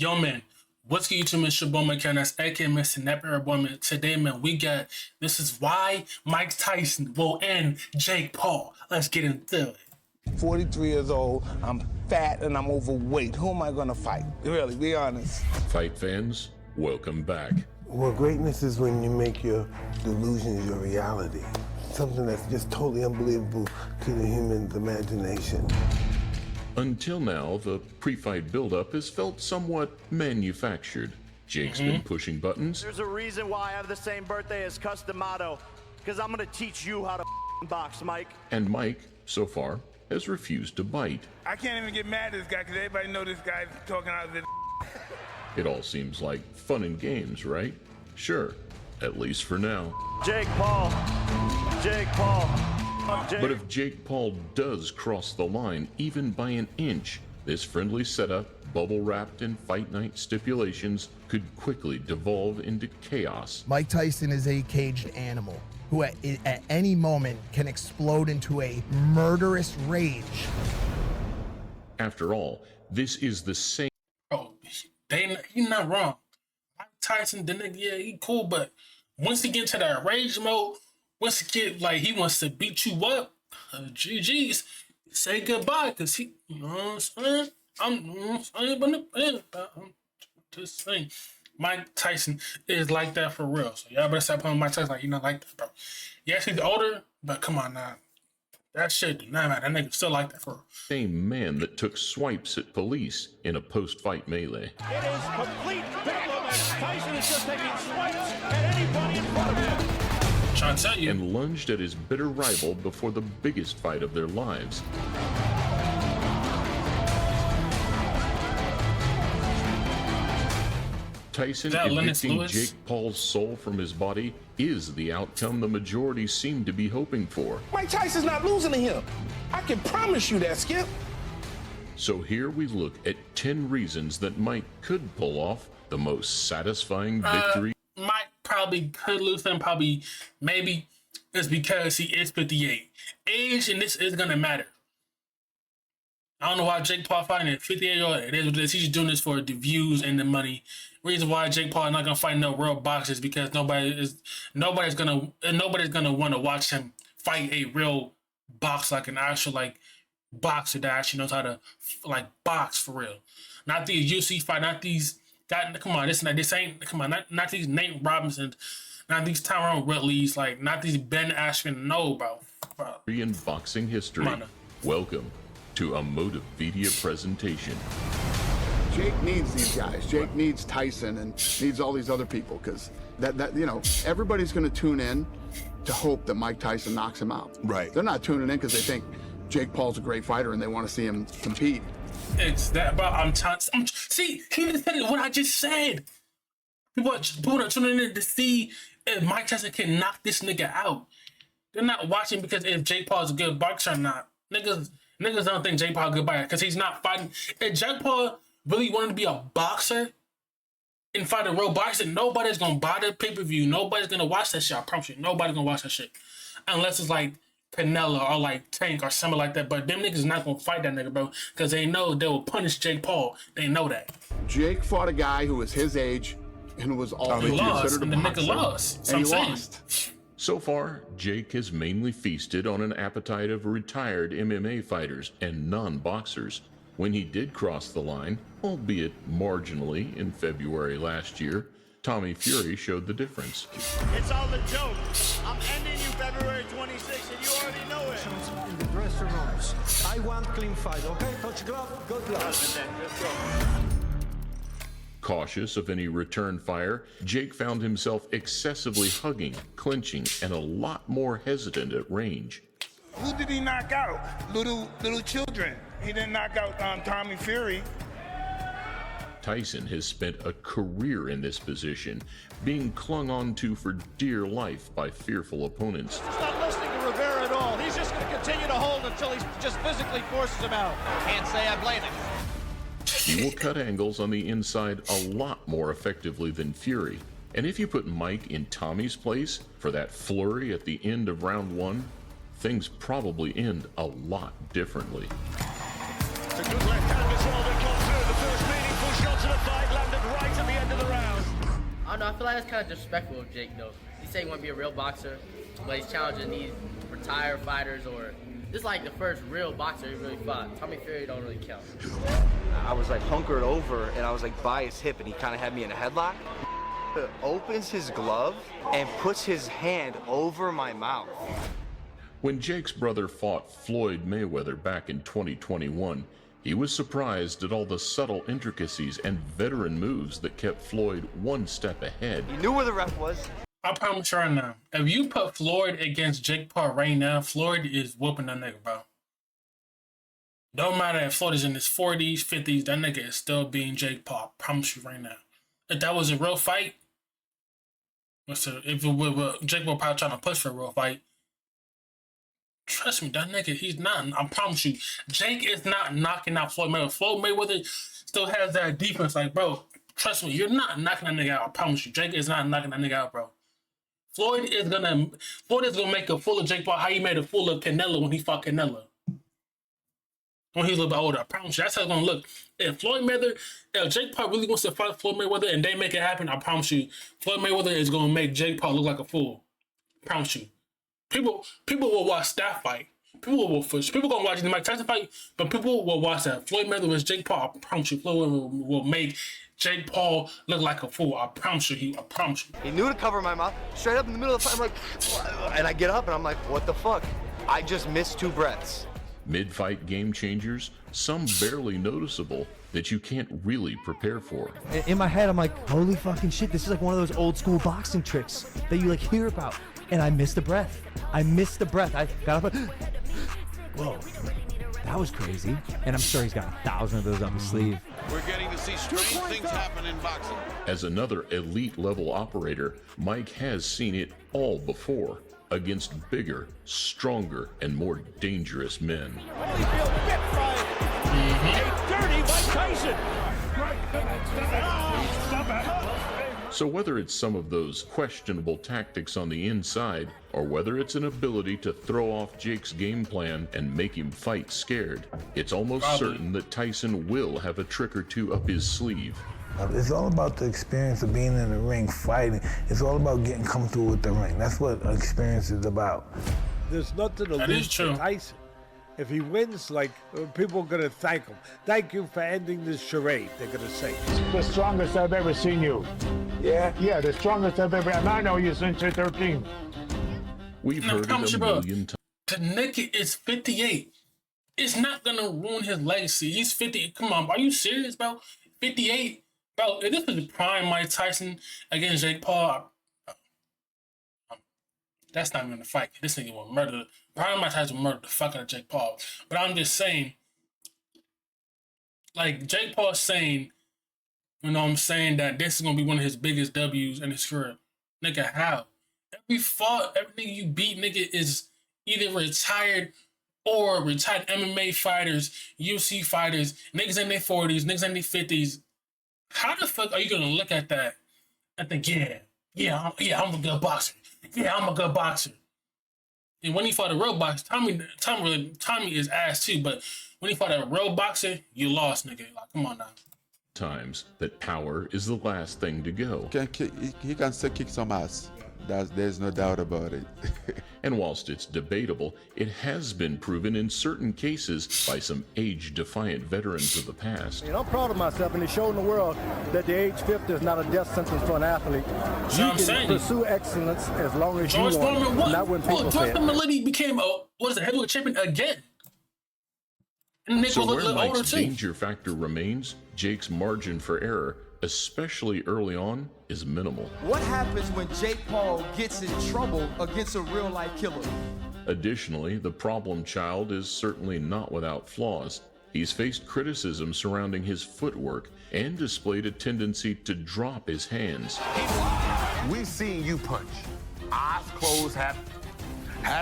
Yo, man, what's good, YouTube? Mr. Bowman that's aka Mr. Nepper Bowman. Today, man, this is why Mike Tyson will end Jake Paul. Let's get into it. 43 years old, I'm fat and I'm overweight. Who am I gonna fight? Really, be honest. Fight fans, welcome back. Well, greatness is when you make your delusions your reality. Something that's just totally unbelievable to the human's imagination. Until now, the pre-fight buildup has felt somewhat manufactured. Jake's been pushing buttons. There's a reason why I have the same birthday as Customato, because I'm gonna teach you how to box, Mike. And Mike, so far, has refused to bite. I can't even get mad at this guy because everybody know this guy's talking out of his. It all seems like fun and games, right? Sure, at least for now. Jake Paul. Jake Paul. Jake. But if Jake Paul does cross the line, even by an inch, this friendly setup, bubble-wrapped in fight night stipulations, could quickly devolve into chaos. Mike Tyson is a caged animal who at any moment can explode into a murderous rage. After all, this is the same. Bro, he's not wrong. Mike Tyson, the nigga, yeah, he cool, but once he get into that rage mode, once he get like he wants to beat you up, GG's, say goodbye, cause he, you know what I'm saying? I'm just saying. Mike Tyson is like that for real. So y'all better stop playing Mike Tyson like he not like that, bro. Yes, he's older, but come on now. That shit do not matter. That nigga still like that for real. Same man that took swipes at police in a post-fight melee. It is complete bedlam as Tyson is just taking swipes at anybody in front of him. Trying to tell you. And lunged at his bitter rival before the biggest fight of their lives. Tyson evicting Jake Paul's soul from his body is the outcome the majority seem to be hoping for. Mike Tyson's not losing to him. I can promise you that, Skip. So here we look at 10 reasons that Mike could pull off the most satisfying victory. Mike probably could lose him, maybe it's because he is 58. Age and this is gonna matter. I don't know why Jake Paul fighting at 58-year-old. It is what it is. He's just doing this for the views and the money. Reason why Jake Paul is not gonna fight no real boxers because nobody's gonna want to watch him fight a real boxer, like an actual like boxer that actually knows how to like box for real. Not these UFC fight, not these. Come on, this ain't. Come on, not these Nate Robinsons, not these Tyrone Woodleys, like not these Ben Askren. No, bro. In boxing history. Welcome to a Motivedia presentation. Jake needs these guys. Jake needs Tyson and needs all these other people because that you know everybody's going to tune in to hope that Mike Tyson knocks him out. Right. They're not tuning in because they think Jake Paul's a great fighter and they want to see him compete. It's that, bro. See, he just said what I just said. People are tuning in to see if Mike Tyson can knock this nigga out. They're not watching because if Jake Paul is a good boxer or not. Niggas don't think Jake Paul is a good boxer because he's not fighting. If Jake Paul really wanted to be a boxer and fight a real boxer, nobody's gonna buy the pay-per-view. Nobody's gonna watch that shit. I promise you. Nobody's gonna watch that shit. Unless it's like Canelo or like Tank or something like that. But them niggas not gonna fight that nigga, bro, because they know they will punish Jake Paul. They know that. Jake fought a guy who was his age and who was all considered a the boxer. nigga lost. And he lost. So far, Jake has mainly feasted on an appetite of retired MMA fighters and non-boxers. When he did cross the line, albeit marginally in February last year, Tommy Fury showed the difference. It's all a joke. I'm ending you February 26th, and you already know it. In the dressing rooms. I want clean fight, okay? Touch glove, good luck. Cautious of any return fire, Jake found himself excessively hugging, clinching, and a lot more hesitant at range. Who did he knock out? Little children. He didn't knock out Tommy Fury. Tyson has spent a career in this position, being clung on to for dear life by fearful opponents. He's not listening to Rivera at all. He's just going to continue to hold until he just physically forces him out. Can't say I blame him. He will cut angles on the inside a lot more effectively than Fury. And if you put Mike in Tommy's place for that flurry at the end of round one, things probably end a lot differently. It's a good left hand as well that comes through. The first meaningful shot of the fight. feel like that's kind of disrespectful of Jake, though. He said he want to be a real boxer, but he's challenging these retired fighters, or this is like the first real boxer he really fought. Tommy Fury don't really count. I was like hunkered over, and I was like by his hip, and he kind of had me in a headlock. Opens his glove and puts his hand over my mouth. When Jake's brother fought Floyd Mayweather back in 2021, he was surprised at all the subtle intricacies and veteran moves that kept Floyd one step ahead. He knew where the ref was. I promise you right now, if you put Floyd against Jake Paul right now, Floyd is whooping that nigga, bro. Don't matter if Floyd is in his 40s, 50s, that nigga is still being Jake Paul. I promise you right now. If that was a real fight, if Jake Paul probably trying to push for a real fight, trust me, that nigga, he's not. I promise you, Jake is not knocking out Floyd Mayweather. Floyd Mayweather still has that defense. Like, bro, trust me, you're not knocking that nigga out. I promise you, Jake is not knocking that nigga out, bro. Floyd is gonna make a fool of Jake Paul. How he made a fool of Canelo when he fought Canelo when he was a little bit older. I promise you, that's how it's gonna look. If Jake Paul really wants to fight Floyd Mayweather and they make it happen, I promise you, Floyd Mayweather is gonna make Jake Paul look like a fool. I promise you. People will watch that fight. People gonna watch the Mike Tyson fight, but people will watch that Floyd Mayweather versus Jake Paul. I promise you, Floyd will make Jake Paul look like a fool. I promise you. I promise you. He knew to cover my mouth. Straight up in the middle of the fight, I'm like, and I get up and I'm like, what the fuck? I just missed 2 breaths. Mid-fight game changers, some barely noticeable, that you can't really prepare for. In my head, I'm like, holy fucking shit, this is like one of those old school boxing tricks that you like hear about. And I missed a breath. I got up. Whoa, that was crazy. And I'm sure he's got 1,000 of those up his sleeve. We're getting to see strange things happen in boxing. As another elite level operator, Mike has seen it all before against bigger, stronger, and more dangerous men. Holyfield bit by a dirty Mike Tyson. So whether it's some of those questionable tactics on the inside, or whether it's an ability to throw off Jake's game plan and make him fight scared, it's almost certain that Tyson will have a trick or two up his sleeve. It's all about the experience of being in the ring, fighting. It's all about getting comfortable with the ring. That's what experience is about. There's nothing to lose to Tyson. If he wins, like, people are going to thank him. Thank you for ending this charade, they're going to say. The strongest I've ever seen you. Yeah? Yeah, the strongest I've ever, and I know you since you're 13. We've heard it a million times. The nigga is 58. It's not going to ruin his legacy. He's 50. Come on, are you serious, bro? 58? Bro, if this was the prime Mike Tyson against Jake Paul, that's not even a fight. This nigga will murder. Prime Mike Tyson will murder the fuck out of Jake Paul. But I'm just saying, like, Jake Paul's saying, you know what I'm saying, that this is going to be one of his biggest W's in his career. Nigga, how? Every nigga you beat, nigga, is either retired or retired MMA fighters, UFC fighters, niggas in their 40s, niggas in their 50s. How the fuck are you going to look at that and think, I'm a good boxer. Yeah, I'm a good boxer. And when he fought a real boxer, Tommy is ass too, but when he fought a real boxer, you lost, nigga. Like, come on now. Times that power is the last thing to go. He can still kick some ass. There's no doubt about it. And whilst it's debatable, it has been proven in certain cases by some age-defiant veterans of the past. I'm proud of myself, and it's showing the world that the age 50 is not a death sentence for an athlete. You can pursue excellence as long as you want, not when people say it. George Foreman became heavyweight champion again. And so where Mike's danger factor remains, Jake's margin for error, especially early on, is minimal. What happens when Jake Paul gets in trouble against a real-life killer? Additionally, the problem child is certainly not without flaws. He's faced criticism surrounding his footwork and displayed a tendency to drop his hands. We've seen you punch. Eyes closed, half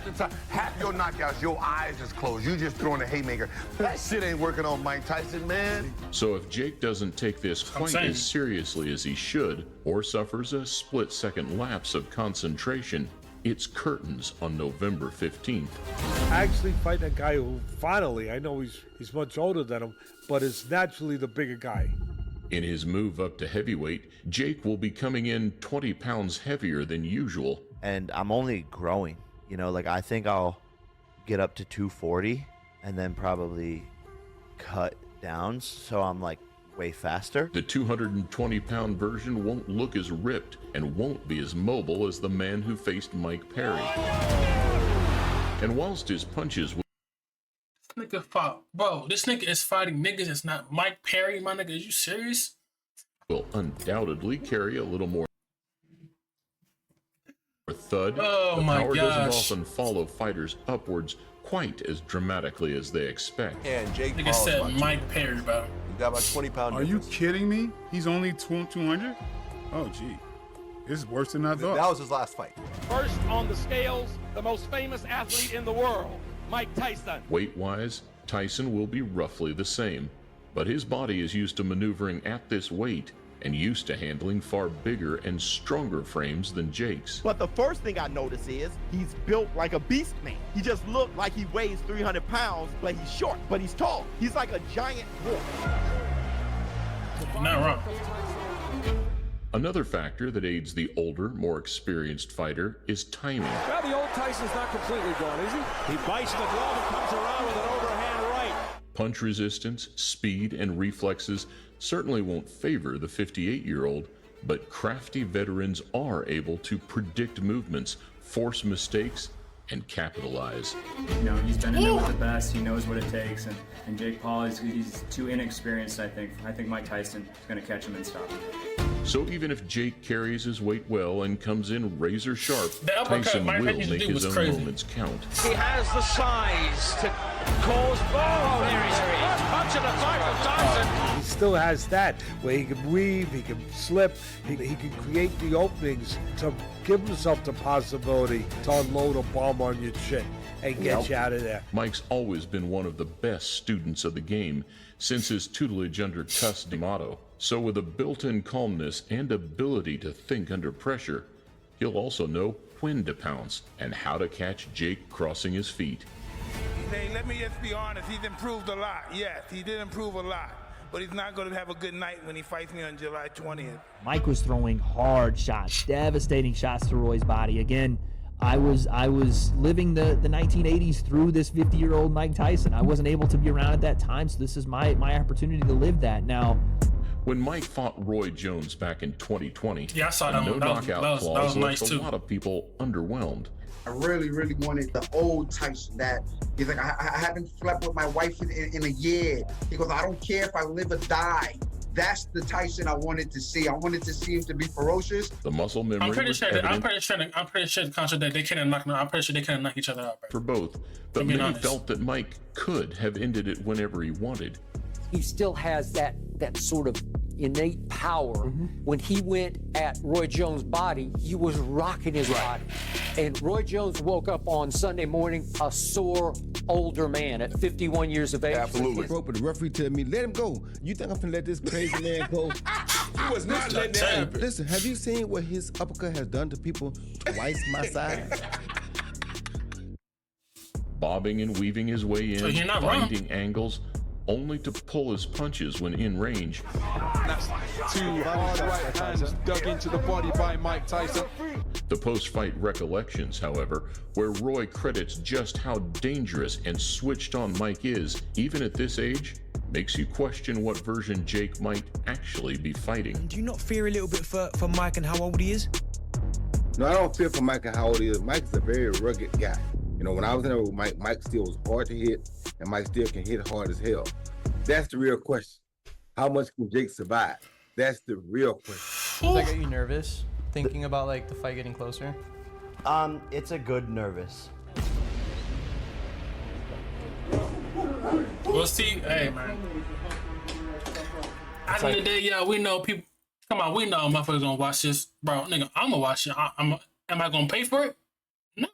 the time, half your knockouts, your eyes is closed. You just throwing a haymaker. That shit ain't working on Mike Tyson, man. So if Jake doesn't take this quite as seriously as he should, or suffers a split-second lapse of concentration, it's curtains on November 15th. Actually fighting a guy who finally, I know he's much older than him, but is naturally the bigger guy. In his move up to heavyweight, Jake will be coming in 20 pounds heavier than usual. And I'm only growing. You know, like I think I'll get up to 240 and then probably cut down. So I'm like way faster. The 220-pound version won't look as ripped and won't be as mobile as the man who faced Mike Perry. And whilst his punches This nigga fought, bro. This nigga is fighting niggas. It's not Mike Perry, my nigga. Is you serious? will undoubtedly carry a little more thud. Oh the my power gosh. doesn't often follow fighters upwards quite as dramatically as they expect. And Jake Nigga said Mike Perry, bro. You got about 20 pound Are difference. you kidding me? He's only 200? Oh, gee. This is worse than I thought. That was his last fight. First on the scales, the most famous athlete in the world, Mike Tyson. Weight-wise, Tyson will be roughly the same, but his body is used to maneuvering at this weight and used to handling far bigger and stronger frames than Jake's. But the first thing I notice is he's built like a beast man. He just looked like he weighs 300 pounds, but he's short, but he's tall. He's like a giant wolf. You're not wrong. Another factor that aids the older, more experienced fighter is timing. Well, the old Tyson's not completely gone, is he? He bites the glove and comes around with an overhand right. Punch resistance, speed, and reflexes certainly won't favor the 58-year-old, but crafty veterans are able to predict movements, force mistakes, and capitalize. You know, he's been in there with the best. He knows what it takes, and Jake Paul he's too inexperienced. I think Mike Tyson is going to catch him and stop him. So even if Jake carries his weight well and comes in razor sharp, The uppercut Tyson Mike will Tyson make did his was own crazy. moments count. He has the size to cause... Oh, there he is. First punch of the fight from Tyson. He still has that, where he can weave, he can slip, he can create the openings to give himself the possibility to unload a bomb on your chin and get you out of there. Mike's always been one of the best students of the game since his tutelage under Cus D'Amato. So with a built-in calmness and ability to think under pressure, he'll also know when to pounce and how to catch Jake crossing his feet. Hey, let me just be honest. He's improved a lot. Yes, he did improve a lot. But he's not going to have a good night when he fights me on July 20th. Mike was throwing hard shots, devastating shots to Roy's body. Again, I was living the 1980s through this 50-year-old Mike Tyson. I wasn't able to be around at that time, so this is my opportunity to live that now. When Mike fought Roy Jones back in 2020, Yeah, I saw the that no one. That was- knockout that was clause nice left a too. lot of people underwhelmed. I really wanted the old Tyson that he's like, I haven't slept with my wife in a year. He goes, I don't care if I live or die. That's the Tyson I wanted to see. I wanted to see him to be ferocious. The muscle memory I'm pretty was sure that evident I'm pretty sure the concept that they couldn't knock. I'm pretty sure they couldn't knock each other out. Bro. for both, but To be many honest. felt that Mike could have ended it whenever he wanted. He still has that sort of innate power. When he went at Roy Jones' body, he was rocking his body. And Roy Jones woke up on Sunday morning a sore older man at 51 years of age. Absolutely. But the referee tell me, let him go. You think I'm gonna let this crazy man go? He was not letting that happen. Listen, have you seen what his uppercut has done to people twice my size? Bobbing and weaving his way So in, you're not wrong. finding angles, only to pull his punches when in range. That's two hard right hands dug into the body by Mike Tyson. The post-fight recollections, however, where Roy credits just how dangerous and switched on Mike is, even at this age, makes you question what version Jake might actually be fighting. Do you not fear a little bit for Mike and how old he is? No, I don't fear for Mike and how old he is. Mike's a very rugged guy. You know, when I was in there with Mike, Mike still was hard to hit, and Mike still can hit hard as hell. That's the real question. How much can Jake survive? That's the real question. Does that get you nervous, thinking about like the fight getting closer? It's a good nervous. We'll see. Hey, man. At the end of the day, yeah, we know people. Come on, we know motherfuckers gonna watch this, bro. Nigga, I'm gonna watch it. Am I gonna pay for it? No.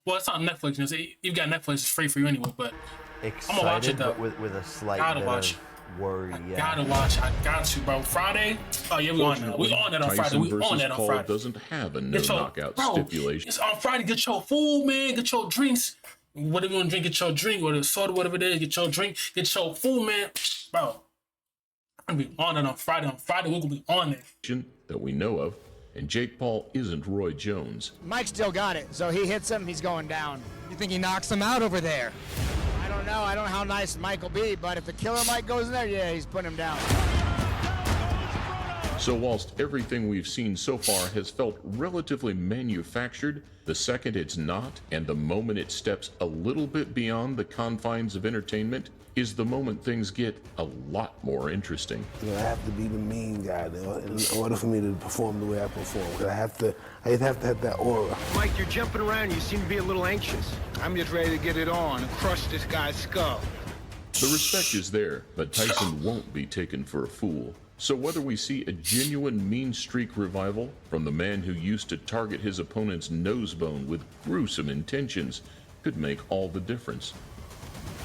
Well, it's on Netflix. You know, you've got Netflix. It's free for you anyway. But Excited, I'm gonna watch it though. but with a slight Gotta bit watch of worry. Yeah. Gotta watch. I got to, bro. Friday. Oh yeah, we on that. We on that on Friday. Tyson We on versus that on Paul Friday. doesn't have a no Get your- knockout bro, stipulation. It's on Friday. Get your food, man. Get your drinks. Whatever you want to drink, get your drink. Or the soda, whatever it is, get your drink. Get your food, man. Bro, I'm gonna be on it on Friday. On Friday, we're gonna be on it. That we know of, and Jake Paul isn't Roy Jones. Mike still got it, so he hits him, he's going down. You think he knocks him out over there? I don't know. I don't know how nice Mike will be, but if the killer Mike goes in there, yeah, he's putting him down. So whilst everything we've seen so far has felt relatively manufactured, the second it's not, and the moment it steps a little bit beyond the confines of entertainment, is the moment things get a lot more interesting. I have to be the mean guy in order for me to perform the way I perform. I have to have that aura. Mike, you're jumping around. You seem to be a little anxious. I'm just ready to get it on and crush this guy's skull. The respect is there, but Tyson won't be taken for a fool. So whether we see a genuine mean streak revival from the man who used to target his opponent's nose bone with gruesome intentions could make all the difference.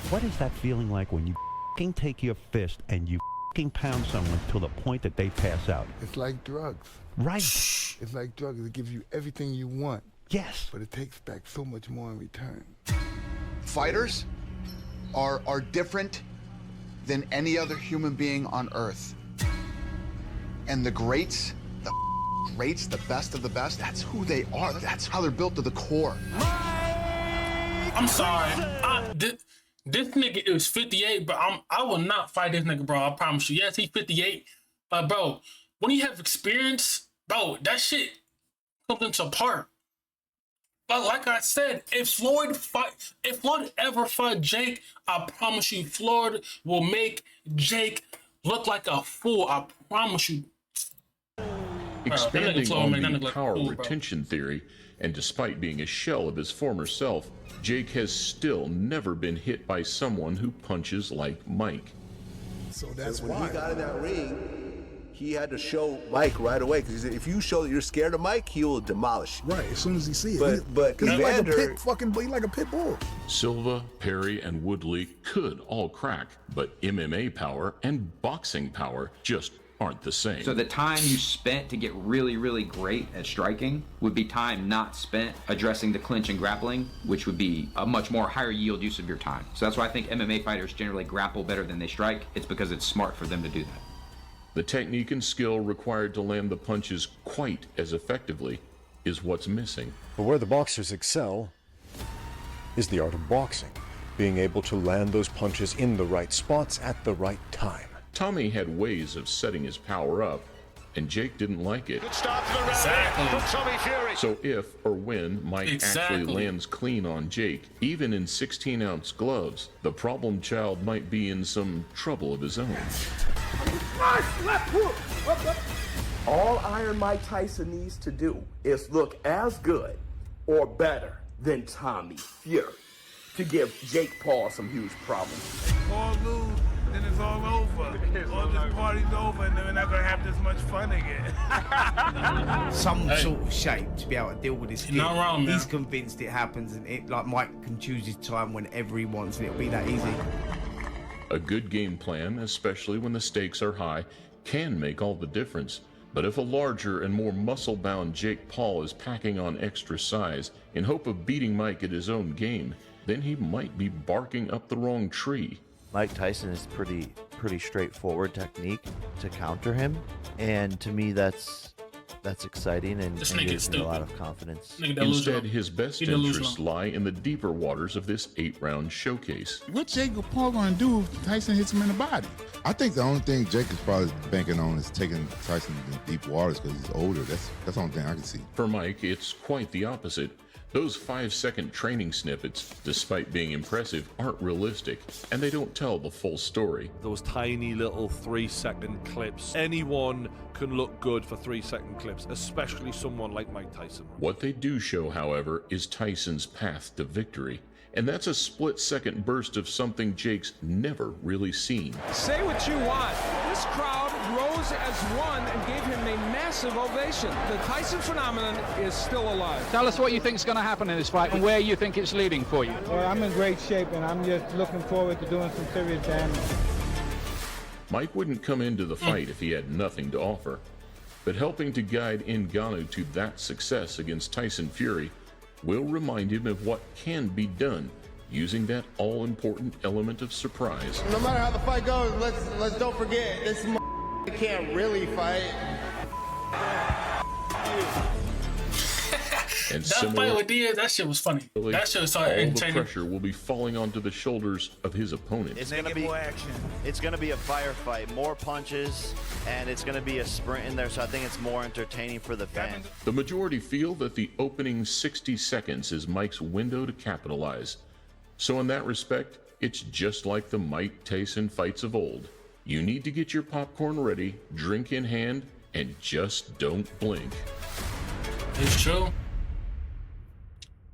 What is that feeling like when you f***ing take your fist and you f***ing pound someone to the point that they pass out? It's like drugs. Right. It's like drugs. It gives you everything you want. Yes. But it takes back so much more in return. Fighters are different than any other human being on earth. And the greats, the best of the best, that's who they are. That's how they're built to the core. I'm sorry. This nigga is 58, but I will not fight this nigga, bro. I promise you. Yes, he's 58, but bro, when you have experience, bro, that shit comes into part. But like I said, if Floyd ever fight Jake, I promise you, Floyd will make Jake look like a fool. I promise you. Expanding on the power retention theory, and despite being a shell of his former self, Jake has still never been hit by someone who punches like Mike. So that's when he got in that ring, he had to show Mike right away, because he said, if you show that you're scared of Mike, he will demolish you. Right, as soon as he sees it. But he's Evander, like a pit bull. Silva, Perry, and Woodley could all crack, but MMA power and boxing power just aren't the same. So the time you spent to get really, really great at striking would be time not spent addressing the clinch and grappling, which would be a much more higher yield use of your time. So that's why I think MMA fighters generally grapple better than they strike. It's because it's smart for them to do that. The technique and skill required to land the punches quite as effectively is what's missing. But where the boxers excel is the art of boxing, being able to land those punches in the right spots at the right time. Tommy had ways of setting his power up, and Jake didn't like it. Good start to the round from Tommy Fury. So if or when Mike actually lands clean on Jake, even in 16-ounce gloves, the problem child might be in some trouble of his own. All Iron Mike Tyson needs to do is look as good or better than Tommy Fury to give Jake Paul some huge problems. Paul lose, then it's all over. All this party's over, and then we're not gonna have this much fun again. Some sort of shape to be able to deal with this kid. Not wrong, man. He's convinced it happens, and Mike can choose his time whenever he wants, and it'll be that easy. A good game plan, especially when the stakes are high, can make all the difference. But if a larger and more muscle-bound Jake Paul is packing on extra size in hope of beating Mike at his own game, then he might be barking up the wrong tree. Mike Tyson is pretty straightforward technique to counter him, and to me that's exciting and gives me a lot of confidence. Instead, his best interests lie in the deeper waters of this 8-round showcase. What Jake Paul gonna do if Tyson hits him in the body? I think the only thing Jake is probably banking on is taking Tyson to deep waters because he's older. That's the only thing I can see. For Mike, it's quite the opposite. Those 5-second training snippets, despite being impressive, aren't realistic, and they don't tell the full story. Those tiny little 3-second clips. Anyone can look good for 3-second clips, especially someone like Mike Tyson. What they do show, however, is Tyson's path to victory. And that's a split-second burst of something Jake's never really seen. Say what you want. This crowd rose as one and gave him a massive ovation. The Tyson phenomenon is still alive. Tell us what you think is going to happen in this fight and where you think it's leading for you. Well, I'm in great shape, and I'm just looking forward to doing some serious damage. Mike wouldn't come into the fight if he had nothing to offer. But helping to guide Ngannou to that success against Tyson Fury will remind him of what can be done using that all-important element of surprise. No matter how the fight goes, let's don't forget this can't really fight. And that fight with Diaz, that shit was funny. That shit was so all the entertaining. pressure will be falling onto the shoulders of his opponent. It's gonna be more action. It's gonna be a firefight, more punches, and it's gonna be a sprint in there. So I think it's more entertaining for the fans. The majority feel that the opening 60 seconds is Mike's window to capitalize. So in that respect, it's just like the Mike Tyson fights of old. You need to get your popcorn ready, drink in hand, and just don't blink. It's true.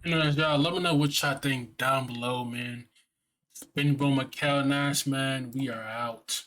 Y'all, let me know what y'all think down below, man. It's been Mickal, man. We are out.